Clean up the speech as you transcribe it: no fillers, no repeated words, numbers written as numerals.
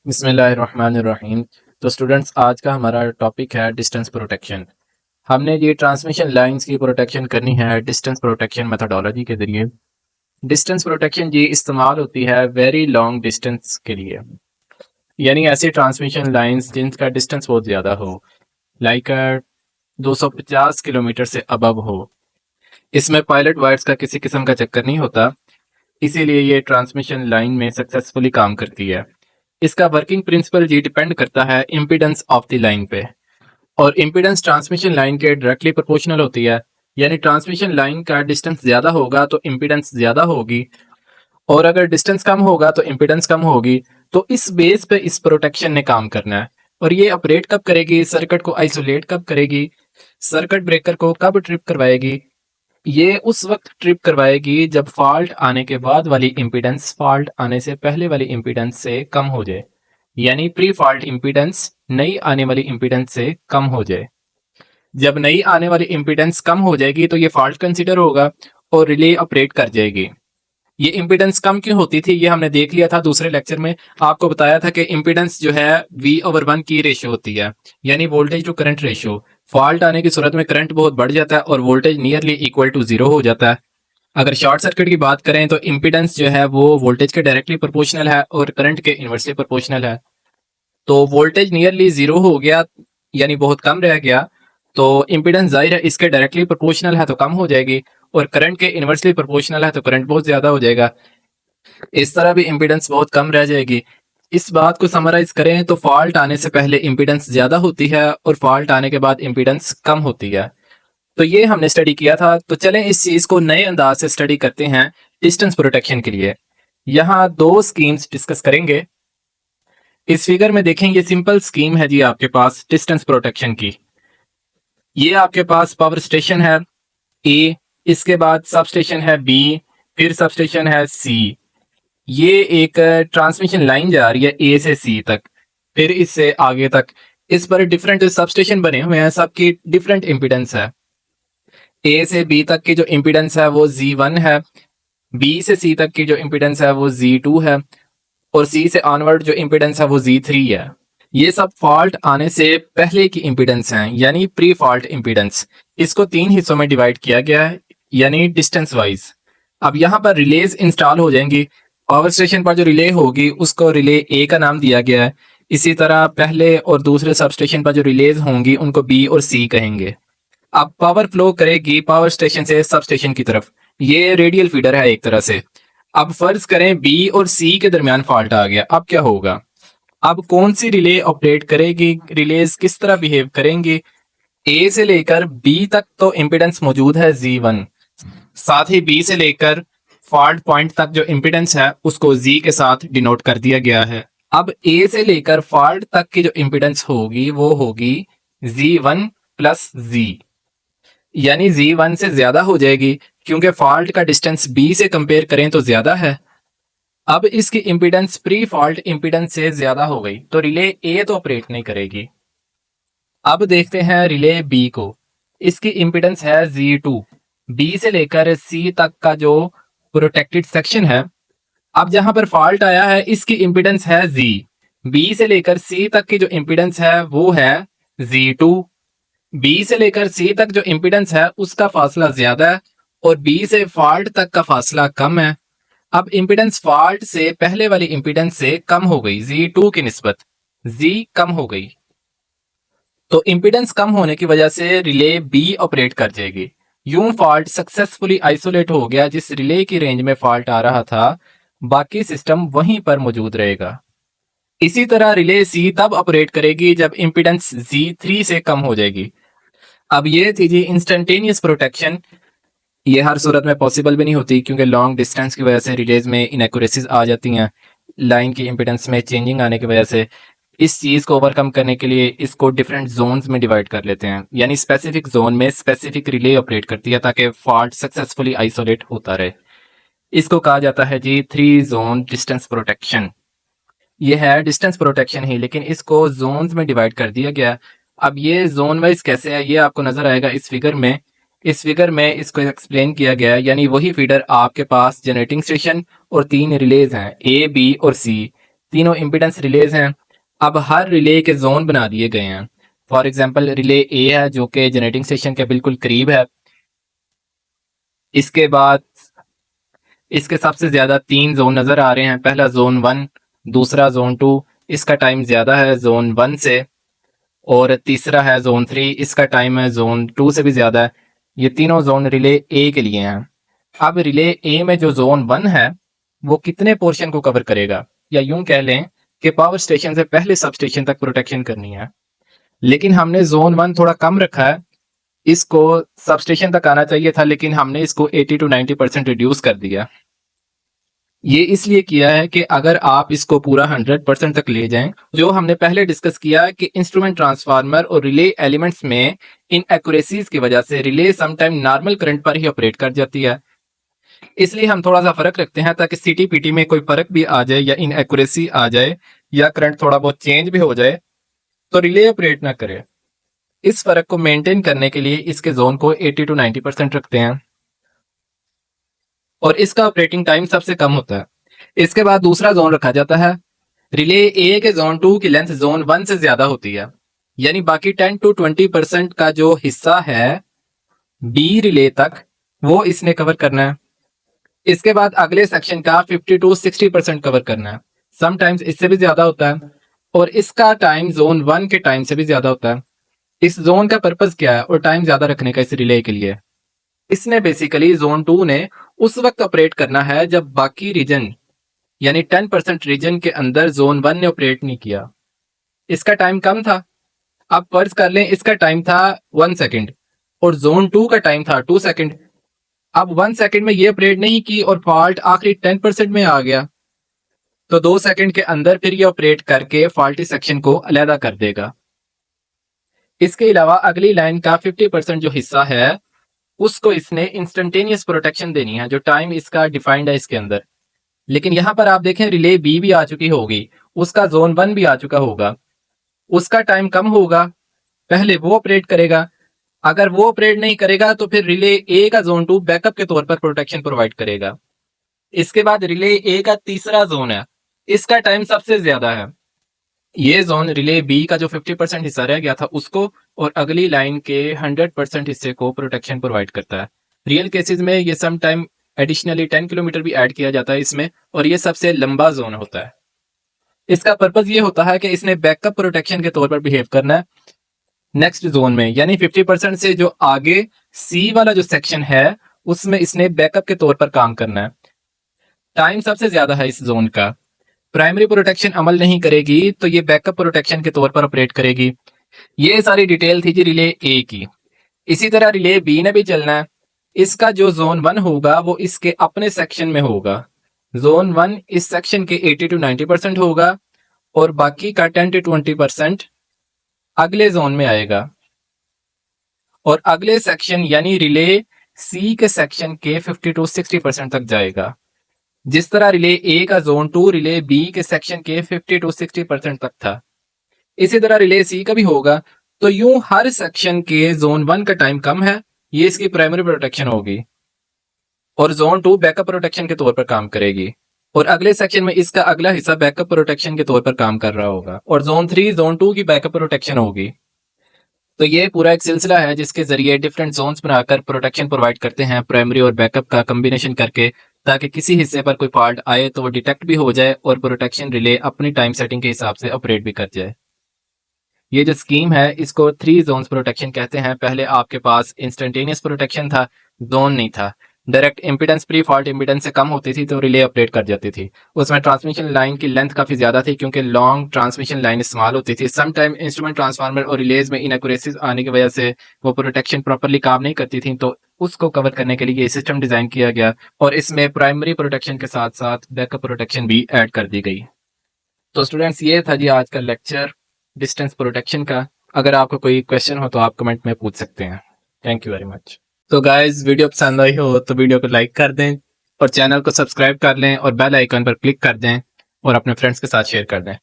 बिस्मिल्लाहिर्रहमानिर्रहीम। तो स्टूडेंट्स, आज का हमारा टॉपिक है डिस्टेंस प्रोटेक्शन। हमने ये ट्रांसमिशन लाइंस की प्रोटेक्शन करनी है डिस्टेंस प्रोटेक्शन मेथोडोलॉजी के ज़रिए। डिस्टेंस प्रोटेक्शन ये इस्तेमाल होती है वेरी लॉन्ग डिस्टेंस के लिए, यानी ऐसी ट्रांसमिशन लाइंस जिनका डिस्टेंस बहुत ज़्यादा हो, लाइक 250 किलोमीटर से अबव हो। इसमें पायलट वायर्स का किसी किस्म का चक्कर नहीं होता, इसीलिए ये ट्रांसमिशन लाइन में सक्सेसफुली काम करती है। इसका वर्किंग प्रिंसिपल ये डिपेंड करता है इम्पीडेंस ऑफ द लाइन पे, और इम्पीडेंस ट्रांसमिशन लाइन के डायरेक्टली प्रोपोर्शनल होती है। यानी ट्रांसमिशन लाइन का डिस्टेंस ज्यादा होगा तो इम्पीडेंस ज्यादा होगी, और अगर डिस्टेंस कम होगा तो इम्पीडेंस कम होगी। तो इस बेस पे इस प्रोटेक्शन ने काम करना है। और ये ऑपरेट कब करेगी, सर्किट को आइसोलेट कब करेगी, सर्किट ब्रेकर को कब ट्रिप करवाएगी, ये उस वक्त ट्रिप करवाएगी जब फॉल्ट आने के बाद वाली इम्पीडेंस फॉल्ट आने से पहले वाली इम्पीडेंस से कम हो जाए, यानी प्री फॉल्ट इम्पीडेंस नई आने वाली इम्पीडेंस से कम हो जाए। जब नई आने वाली इम्पीडेंस कम हो जाएगी तो ये फॉल्ट कंसीडर होगा और रिले ऑपरेट कर जाएगी। ये इम्पीडेंस कम क्यों होती थी ये हमने देख लिया था दूसरे लेक्चर में। आपको बताया था कि इम्पीडेंस जो है V/1 की रेशियो होती है, यानी voltage to current ratio. Fault आने की सूरत में करंट बहुत बढ़ जाता है और voltage nearly equal to zero हो जाता है। अगर शॉर्ट सर्किट की बात करें तो इम्पीडेंस जो है वो वोल्टेज के डायरेक्टली प्रोपोर्शनल है और करंट के इनवर्सली प्रोपोर्शनल है। तो वोल्टेज नियरली जीरो हो गया, यानी बहुत कम रह गया, तो इम्पीडेंस जाहिर है इसके डायरेक्टली प्रोपोर्शनल है तो कम हो जाएगी, और करंट के इनवर्सली प्रोपोर्शनल है तो करंट बहुत ज्यादा हो जाएगा। इस तरह भी इम्पीडेंस बहुत कम रह जाएगी। इस बात को समराइज करें तो फॉल्ट आने से पहले इम्पीडेंस ज्यादा होती है और फॉल्ट आने के बाद इम्पीडेंस कम होती है। तो ये हमने स्टडी किया था। तो चलें इस चीज को नए अंदाज से स्टडी करते हैं डिस्टेंस प्रोटेक्शन के लिए। यहाँ दो स्कीम्स डिस्कस करेंगे। इस फिगर में देखें, ये सिंपल स्कीम है जी आपके पास डिस्टेंस प्रोटेक्शन की। ये आपके पास पावर स्टेशन है ए, इसके बाद सब स्टेशन है बी, फिर सब स्टेशन है सी। ये एक ट्रांसमिशन लाइन जा रही है ए से सी तक, फिर इससे आगे तक। इस पर डिफरेंट सब स्टेशन बने हुए हैं, सबकी डिफरेंट इम्पीडेंस है। ए से बी तक की जो इम्पीडेंस है वो Z1 है, बी से सी तक की जो इम्पीडेंस है वो Z2 है, और सी से ऑनवर्ड जो इम्पीडेंस है वो Z3 है। ये सब फॉल्ट आने से पहले की इम्पीडेंस हैं, यानी प्री फॉल्ट इम्पीडेंस। इसको तीन हिस्सों में डिवाइड किया गया है, यानी डिस्टेंस वाइज। अब यहाँ पर रिलेज इंस्टॉल हो जाएंगी। पावर स्टेशन पर जो रिले होगी उसको रिले ए का नाम दिया गया है। इसी तरह पहले और दूसरे सब स्टेशन पर जो रिलेज होंगी उनको बी और सी कहेंगे। अब पावर फ्लो करेगी पावर स्टेशन से सब स्टेशन की तरफ। ये रेडियल फीडर है एक तरह से। अब फर्ज करें बी और सी के दरमियान फॉल्ट आ गया, अब क्या होगा? अब कौन सी रिले ऑपरेट करेगी, रिलेज किस तरह बिहेव करेंगे? ए से लेकर बी तक तो इम्पीडेंस मौजूद है Z1, साथ ही बी से लेकर फॉल्ट पॉइंट तक जो इम्पीडेंस है उसको Z के साथ डिनोट कर दिया गया है। अब ए से लेकर फॉल्ट तक की जो इम्पीडेंस होगी वो होगी Z1 प्लस Z, यानी Z1 से ज्यादा हो जाएगी क्योंकि फॉल्ट का डिस्टेंस बी से कंपेयर करें तो ज्यादा है। अब इसकी इम्पीडेंस प्री फॉल्ट इम्पीडेंस से ज्यादा हो गई तो रिले ए तो ऑपरेट नहीं करेगी। अब देखते हैं रिले बी को। इसकी इम्पीडेंस है Z2, बी से लेकर सी तक का जो प्रोटेक्टेड सेक्शन है। अब जहां पर फॉल्ट आया है इसकी इम्पीडेंस है Z, बी से लेकर सी तक की जो इम्पीडेंस है वो है Z2। बी से लेकर सी तक जो इम्पीडेंस है उसका फासला ज्यादा है और बी से फॉल्ट तक का फासला कम है। अब इम्पीडेंस फॉल्ट से पहले वाली इम्पीडेंस से कम हो गई, Z2 की निस्बत Z कम हो गई। तो इम्पीडेंस कम होने की वजह से रिले बी ऑपरेट कर जाएगी। यूं फॉल्ट सक्सेसफुली आइसोलेट हो गया। जिस रिले की रेंज में फॉल्ट आ रहा था बाकी सिस्टम वहीं पर मौजूद रहेगा। इसी तरह रिले सी तब ऑपरेट करेगी जब इम्पीडेंस Z3 से कम हो जाएगी। अब ये थी जी इंस्टेंटेनियस प्रोटेक्शन। ये हर सूरत में पॉसिबल भी नहीं होती क्योंकि लॉन्ग डिस्टेंस की वजह से रिलेज में इनएक्यूरेसीज आ जाती हैं, लाइन की इम्पीडेंस में चेंजिंग आने की वजह से। इस चीज को ओवरकम करने के लिए इसको डिफरेंट जोन्स में डिवाइड कर लेते हैं, यानी स्पेसिफिक जोन में स्पेसिफिक रिले ऑपरेट करती है ताकि फॉल्ट सक्सेसफुली आइसोलेट होता रहे। इसको कहा जाता है जी 3 जोन डिस्टेंस प्रोटेक्शन। ये है डिस्टेंस प्रोटेक्शन ही, लेकिन इसको जोन्स में डिवाइड कर दिया गया। अब ये जोन वाइज कैसे है ये आपको नजर आएगा इस फिगर में। इस फिगर में इसको एक्सप्लेन किया गया है, यानी वही फीडर आपके पास जनरेटिंग स्टेशन और 3 रिलेज हैं A, B और C। तीनों इम्पिडेंस रिलेज हैं। अब हर रिले के जोन बना दिए गए हैं। फॉर एग्जांपल रिले ए है जो कि जनरेटिंग स्टेशन के बिल्कुल करीब है। इसके बाद इसके सबसे ज्यादा 3 जोन नजर आ रहे हैं। पहला जोन 1, दूसरा जोन 2, इसका टाइम ज्यादा है जोन 1 से, और तीसरा है जोन 3, इसका टाइम है जोन 2 से भी ज्यादा है। ये तीनों जोन रिले ए के लिए हैं। अब रिले ए में जो जोन 1 है वो कितने पोर्शन को कवर करेगा, या यूं कह लें कि पावर स्टेशन से पहले सब स्टेशन तक प्रोटेक्शन करनी है। लेकिन हमने जोन 1 थोड़ा कम रखा है, इसको सब स्टेशन तक आना चाहिए था लेकिन हमने इसको 80 to 90% रिड्यूस कर दिया। ये इसलिए किया है कि अगर आप इसको पूरा 100% तक ले जाएं, जो हमने पहले डिस्कस किया कि इंस्ट्रूमेंट ट्रांसफार्मर और रिले एलिमेंट्स में इन एक्यूरेसीज की वजह से रिले समटाइम नॉर्मल करंट पर ही ऑपरेट कर जाती है। इसलिए हम थोड़ा सा फर्क रखते हैं ताकि सीटीपीटी में कोई फर्क भी आ जाए या इन एक्यूरेसी आ जाए या करंट थोड़ा बहुत चेंज भी हो जाए तो रिले ऑपरेट ना करे। इस फर्क को मेंटेन करने के लिए इसके जोन को 80 to 90% रखते हैं और इसका ऑपरेटिंग टाइम सबसे कम होता है। इसके बाद दूसरा जोन रखा जाता है। रिले ए के जोन 2 की लेंथ जोन 1 से ज्यादा होती है, यानी बाकी 10 to 20% का जो हिस्सा है बी रिले तक वो इसने कवर करना है। इसके बाद अगले सेक्शन का 50 to 60% कवर करना है, समटाइम्स इससे भी ज्यादा होता है, और इसका टाइम जोन 1 के टाइम से भी ज्यादा होता है। इस जोन का पर्पस क्या है और टाइम ज्यादा रखने का इस रिले के लिए? इसने बेसिकली जोन 2 ने उस वक्त ऑपरेट करना है जब बाकी रीजन यानी 10% रीजन के अंदर जोन 1 ने ऑपरेट नहीं किया। इसका टाइम कम था। अब फर्ज कर लें इसका टाइम था 1 सेकेंड और जोन 2 का टाइम था 2 सेकेंड। अब 1 सेकेंड में ये ऑपरेट नहीं की और फॉल्ट आखिरी 10% में आ गया तो 2 सेकेंड के अंदर फिर ये ऑपरेट करके फॉल्टी सेक्शन को अलहदा कर देगा। इसके अलावा अगली लाइन का 50% जो हिस्सा है उसको इसने इंस्टेंटेनियस प्रोटेक्शन देनी है, जो टाइम इसका डिफाइंड है इसके अंदर। लेकिन यहां पर आप देखें रिले बी भी आ चुकी होगी, उसका जोन 1 भी आ चुका होगा, उसका टाइम कम होगा, पहले वो ऑपरेट करेगा। अगर वो ऑपरेट नहीं करेगा तो फिर रिले ए का जोन 2 बैकअप के तौर पर प्रोटेक्शन प्रोवाइड करेगा। इसके बाद रिले ए का तीसरा जोन है, इसका टाइम सबसे ज्यादा है। ये जोन रिले बी का जो 50% हिस्सा रह गया था उसको और अगली लाइन के 100% हिस्से को प्रोटेक्शन प्रोवाइड करता है। रियल केसेस में ये सम टाइम एडिशनली 10 किलोमीटर भी ऐड किया जाता है इसमें, और ये सबसे लंबा जोन होता है। इसका पर्पस ये होता है कि इसने बैकअप प्रोटेक्शन के तौर पर बिहेव करना है नेक्स्ट जोन में, यानी 50% से जो आगे सी वाला जो सेक्शन है उसमें इसने बैकअप के तौर पर काम करना है। टाइम सबसे ज्यादा है इस जोन का। प्राइमरी प्रोटेक्शन अमल नहीं करेगी तो ये बैकअप प्रोटेक्शन के तौर पर ऑपरेट करेगी। ये सारी डिटेल थी जी रिले ए की। इसी तरह रिले बी ने भी चलना है। इसका जो जोन 1 होगा वो इसके अपने सेक्शन में होगा। जोन 1 इस सेक्शन के 80 to 90% होगा और बाकी का 10 to 20% अगले जोन में आएगा, और अगले सेक्शन यानी रिले सी के सेक्शन के 50 to 60% तक जाएगा। जिस तरह रिले ए का जोन 2 रिले बी के सेक्शन के 50 to 60% तक था, इसी तरह रिले सी का भी होगा। तो यूं हर सेक्शन के जोन 1 का टाइम कम है, ये इसकी प्राइमरी प्रोटेक्शन होगी, और जोन 2 बैकअप प्रोटेक्शन के तौर पर काम करेगी, और अगले सेक्शन में इसका अगला हिस्सा बैकअप प्रोटेक्शन के तौर पर काम कर रहा होगा, और जोन 3 जोन 2 की बैकअप प्रोटेक्शन होगी। तो ये पूरा एक सिलसिला है जिसके जरिए डिफरेंट जोन्स बनाकर प्रोटेक्शन प्रोवाइड करते हैं प्राइमरी और बैकअप का कम्बिनेशन करके, ताकि किसी हिस्से पर कोई फॉल्ट आए तो वो डिटेक्ट भी हो जाए और प्रोटेक्शन रिले अपनी टाइम सेटिंग के हिसाब से ऑपरेट भी कर जाए। ये जो स्कीम है इसको 3 जोन्स प्रोटेक्शन कहते हैं। पहले आपके पास इंस्टेंटेनियस प्रोटेक्शन था, जोन नहीं था। Direct impedance pre fault impedance से कम होती थी तो रिले ऑपरेट कर जाती थी। उसमें ट्रांसमिशन लाइन की लेंथ काफी ज्यादा थी क्योंकि लॉन्ग ट्रांसमिशन लाइन इस्तेमाल होती थी। सम टाइम इंस्ट्रूमेंट ट्रांसफार्मर और रिलेज में इनएक्यूरेसीज आने की वजह से वो प्रोटेक्शन प्रॉपरली काम नहीं करती थी, तो उसको कवर करने के लिए ये सिस्टम डिजाइन किया गया और इसमें प्राइमरी प्रोटेक्शन के साथ साथ बैकअप प्रोटेक्शन भी ऐड कर दी गई। तो स्टूडेंट्स ये था जी आज का लेक्चर डिस्टेंस प्रोटेक्शन का। अगर आपको कोई क्वेश्चन हो तो आप कमेंट में पूछ सकते हैं। Thank you very much. तो गाइज वीडियो पसंद आई हो तो वीडियो को लाइक कर दें और चैनल को सब्सक्राइब कर लें और बेल आइकन पर क्लिक कर दें और अपने फ्रेंड्स के साथ शेयर कर दें।